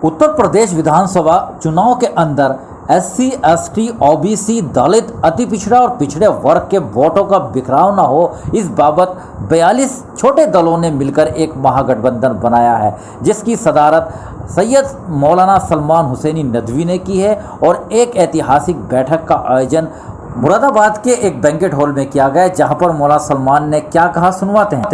उत्तर प्रदेश विधानसभा चुनाव के अंदर SC, ST, OBC, दलित, अति पिछड़ा और पिछड़े वर्ग के वोटों का बिखराव न हो, इस बाबत 42 छोटे दलों ने मिलकर एक महागठबंधन बनाया है, जिसकी सदारत सैयद मौलाना सलमान हुसैनी नदवी ने की है। और एक ऐतिहासिक बैठक का आयोजन मुरादाबाद के एक बैंकेट हॉल में किया गया, जहां पर मौलाना सलमान ने क्या कहा, सुनवाते हैं।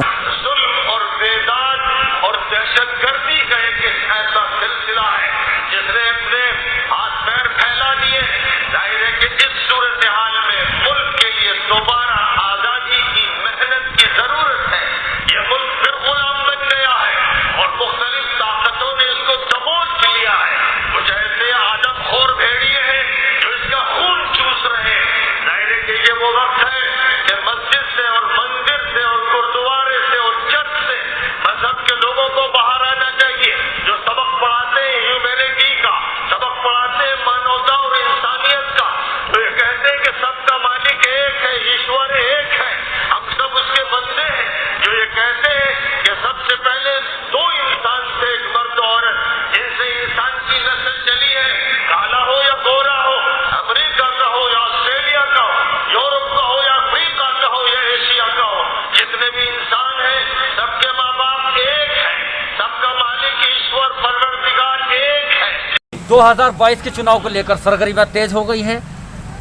दो 2022 के चुनाव को लेकर सरगर्मियां तेज हो गई है।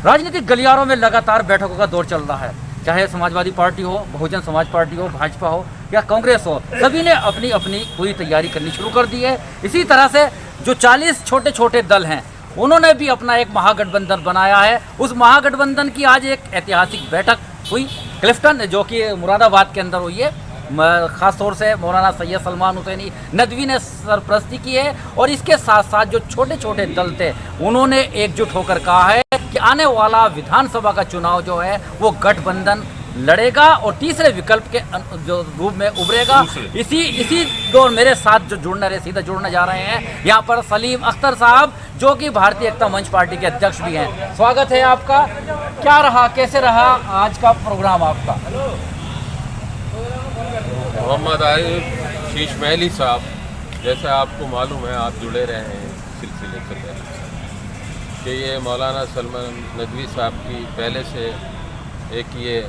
राजनीतिक गलियारों में लगातार बैठकों का दौर चल रहा है, चाहे समाजवादी पार्टी हो, बहुजन समाज पार्टी हो, भाजपा हो या कांग्रेस हो, सभी ने अपनी अपनी पूरी तैयारी करनी शुरू कर दी है। इसी तरह से जो 40 छोटे छोटे दल हैं, उन्होंने भी अपना एक महागठबंधन बनाया है। उस महागठबंधन की आज एक ऐतिहासिक बैठक हुई क्लिफ्टन, जो कि मुरादाबाद के अंदर हुई है। ख़ास तौर से मौलाना सैयद सलमान हुसैनी नदवी ने सरपरस्ती की है। और इसके साथ साथ जो छोटे छोटे दल थे, उन्होंने एकजुट होकर कहा है कि आने वाला विधानसभा का चुनाव जो है वो गठबंधन लड़ेगा और तीसरे विकल्प के जो रूप में उभरेगा। इसी दौर मेरे साथ जो सीधा जुड़ने जा रहे हैं यहाँ पर सलीम अख्तर साहब, जो कि भारतीय एकता मंच पार्टी के अध्यक्ष भी हैं। स्वागत है आपका। क्या रहा, कैसे रहा आज का प्रोग्राम आपका? मोहम्मद आरिफ शीश महली साहब, जैसे आपको मालूम है, आप जुड़े रहे हैं सिलसिले से पहले कि ये मौलाना सलमान नदवी साहब की पहले से एक ये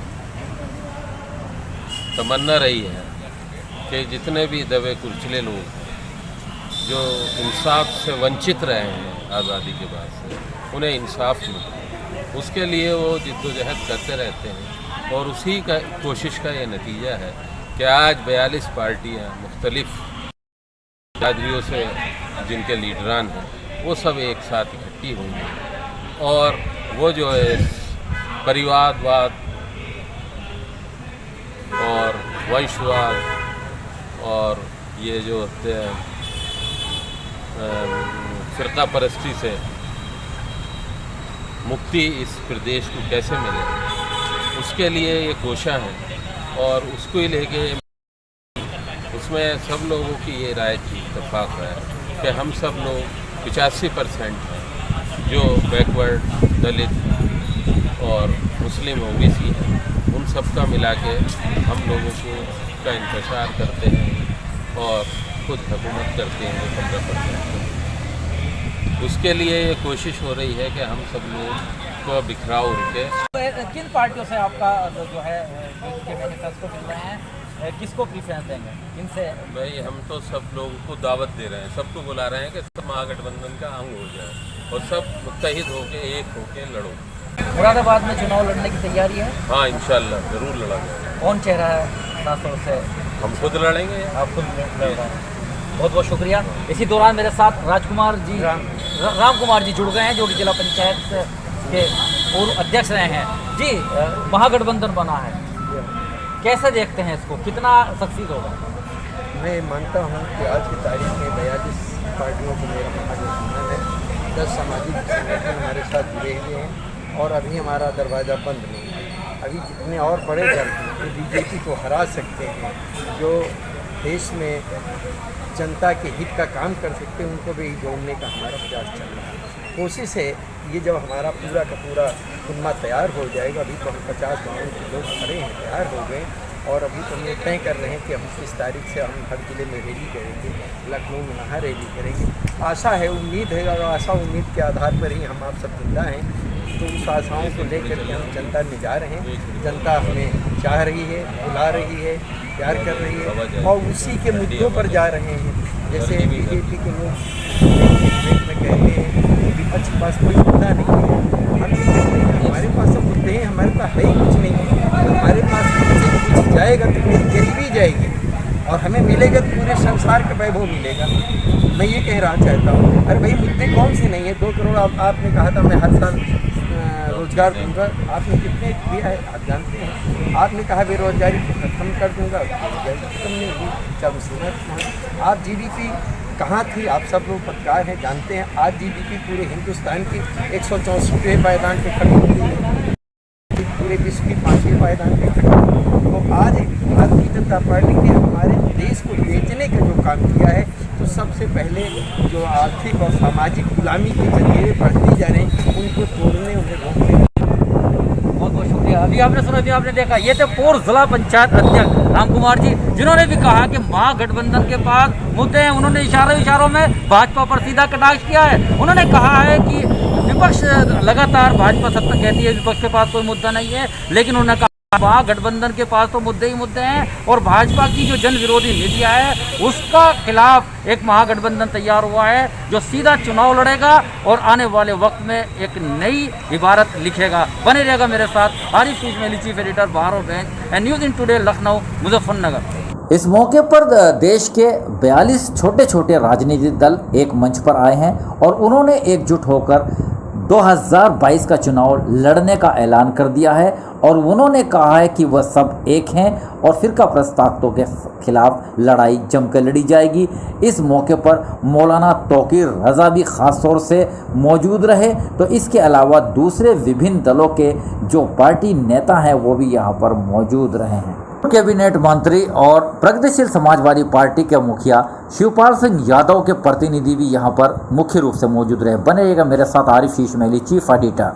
तमन्ना रही है कि जितने भी दबे कुचले लोग जो इंसाफ से वंचित रहे हैं आज़ादी के बाद से, उन्हें इंसाफ मिले, उसके लिए वो जिद्दोजहद करते रहते हैं। और उसी का कोशिश का ये नतीजा है कि आज 42 पार्टियाँ मुख्तलिफ बिरादरियों से जिनके लीडरान हैं, वो सब एक साथ इकट्ठी हुई हैं। और वो जो है परिवारवाद और वंशवाद और ये जो होते हैं फ़िरका परस्ती से मुक्ति इस प्रदेश को कैसे मिले, उसके लिए ये कोशिश है। और उसको ही लेके उसमें सब लोगों की ये राय की इत्तेफाक है कि हम सब लोग 85% हैं जो बैकवर्ड, दलित और मुस्लिम OBC हैं, उन सब का मिला के हम लोगों को का इंतशार करते हैं और खुद हुकूमत करते हैं 15%। उसके लिए ये कोशिश हो रही है कि हम सब लोग को बिखराव रुके। किन पार्टियों से आपका जो है के मैनिफेस्टो मिल रहे हैं, किसको प्रीफरेंस देंगे, किनसे? भाई हम तो सब लोगों को दावत दे रहे हैं, सबको बुला रहे हैं कि सब महागठबंधन का अंग हो जाए और सब मुत्तहिद होके एक होके लड़ो। मुरादाबाद में चुनाव लड़ने की तैयारी है? हाँ, इंशाल्लाह ज़रूर लड़ा जाएगा। कौन चेहरा है खास तौर से? हम खुद लड़ेंगे। आप खुद लड़? बहुत बहुत शुक्रिया। इसी दौरान मेरे साथ राजकुमार जी, राम कुमार जी जुड़ गए हैं, जो कि जिला पंचायत के पूर्व अध्यक्ष रहे हैं। जी, महागठबंधन बना है, कैसे देखते हैं इसको, कितना सक्सीड होगा? मैं मानता हूँ कि आज की तारीख में 42 पार्टियों को मेरा महागठबंधन है। 10 सामाजिक संगठन हमारे साथ जुड़े हुए हैं और अभी हमारा दरवाज़ा बंद नहीं है। अभी जितने और बड़े दल जो BJP को हरा सकते हैं, जो देश में जनता के हित का काम कर सकते हैं, उनको भी जोड़ने का हमारा प्रयास चल रहा है। कोशिश है ये जब हमारा पूरा का पूरा कुनबा तैयार हो जाएगा, अभी तो हम 50 गाँव के लोग खड़े हैं, तैयार हो गए, और अभी तो हम ये तय कर रहे हैं कि हम किस तारीख से हम हर जिले में रैली करेंगे, लखनऊ में वहाँ रैली करेंगे। आशा है, उम्मीद है, और आशा उम्मीद के आधार पर ही हम आप सब जिंदा हैं। तो उस आशाओं को लेकर के हम जनता में जा रहे हैं। जनता हमें चाह रही है, बुला रही है, प्यार कर रही है, और उसी के मुद्दों पर जा रहे हैं। जैसे बीजेपी के लोग में कहते हैं कि विपक्ष के पास कोई मुद्दा नहीं है। हम ये कहते हैं हमारे पास तो मुद्दे हैं, हमारे पास है ही कुछ नहीं। हमारे पास कुछ जाएगा तो मेरी गरीबी जाएगी, और हमें मिलेगा तो पूरे संसार का वैभव मिलेगा। मैं ये कह रहा चाहता हूँ, अरे भाई मुद्दे कौन से नहीं है। 2 करोड़ आपने कहा था मैं हर साल रोजगार दूंगा, आपने कितने दिया है आप जानते हैं। आपने कहा बेरोजगारी को खत्म कर दूंगा, खत्म नहीं हुई। जब सुना आप जीडीपी कहाँ थी, आप सब लोग पत्रकार हैं, जानते हैं। आज जीडीपी पूरे हिंदुस्तान की 164वें पायदान पे खड़ी हुई है, पूरे विश्व की 5वें पायदान पे खड़ी हुई है। तो आज भारतीय जनता पार्टी ने हमारे देश को बेचने का जो काम किया है, तो सबसे पहले जो आर्थिक और सामाजिक गुलामी की जंजीरें बढ़ती जा रही हैं, उनको तोड़ने, उन्हें रोकने। बहुत बहुत शुक्रिया। अभी आपने सुना, अभी आपने देखा, ये थे पूर्व जिला पंचायत अध्यक्ष राम कुमार जी, जिन्होंने भी कहा कि महागठबंधन के पास मुद्दे हैं। उन्होंने इशारों में भाजपा पर सीधा कटाक्ष किया है। उन्होंने कहा है कि विपक्ष लगातार, भाजपा सत्ता कहती है विपक्ष के पास कोई मुद्दा नहीं है, लेकिन उन्होंने कहा महागठबंधन के पास तो मुद्दे ही मुद्दे हैं, और भाजपा की जो जन विरोधी नीतियां है उसका खिलाफ एक महागठबंधन तैयार हुआ है, जो सीधा चुनाव लड़ेगा और आने वाले वक्त में एक नई इबारत लिखेगा। बने रहेगा मेरे साथ आरिफ इस्माइली, चीफ एडिटर बाहर bench and news in today, Lucknow, Muzaffarnagar. इस मौके पर देश के 42 छोटे छोटे राजनीतिक दल एक मंच पर आए हैं और उन्होंने एकजुट होकर 2022 का चुनाव लड़ने का ऐलान कर दिया है, और उन्होंने कहा है कि वह सब एक हैं और फिरका प्रस्तावों के खिलाफ लड़ाई जमकर लड़ी जाएगी। इस मौके पर मौलाना तौकीर रज़ा भी ख़ास तौर से मौजूद रहे, तो इसके अलावा दूसरे विभिन्न दलों के जो पार्टी नेता हैं वो भी यहाँ पर मौजूद रहे हैं। कैबिनेट मंत्री और प्रगतिशील समाजवादी पार्टी के मुखिया शिवपाल सिंह यादव के प्रतिनिधि भी यहाँ पर मुख्य रूप से मौजूद रहे। बने रहेगा मेरे साथ आरिफ इस्माइली, चीफ एडिटर।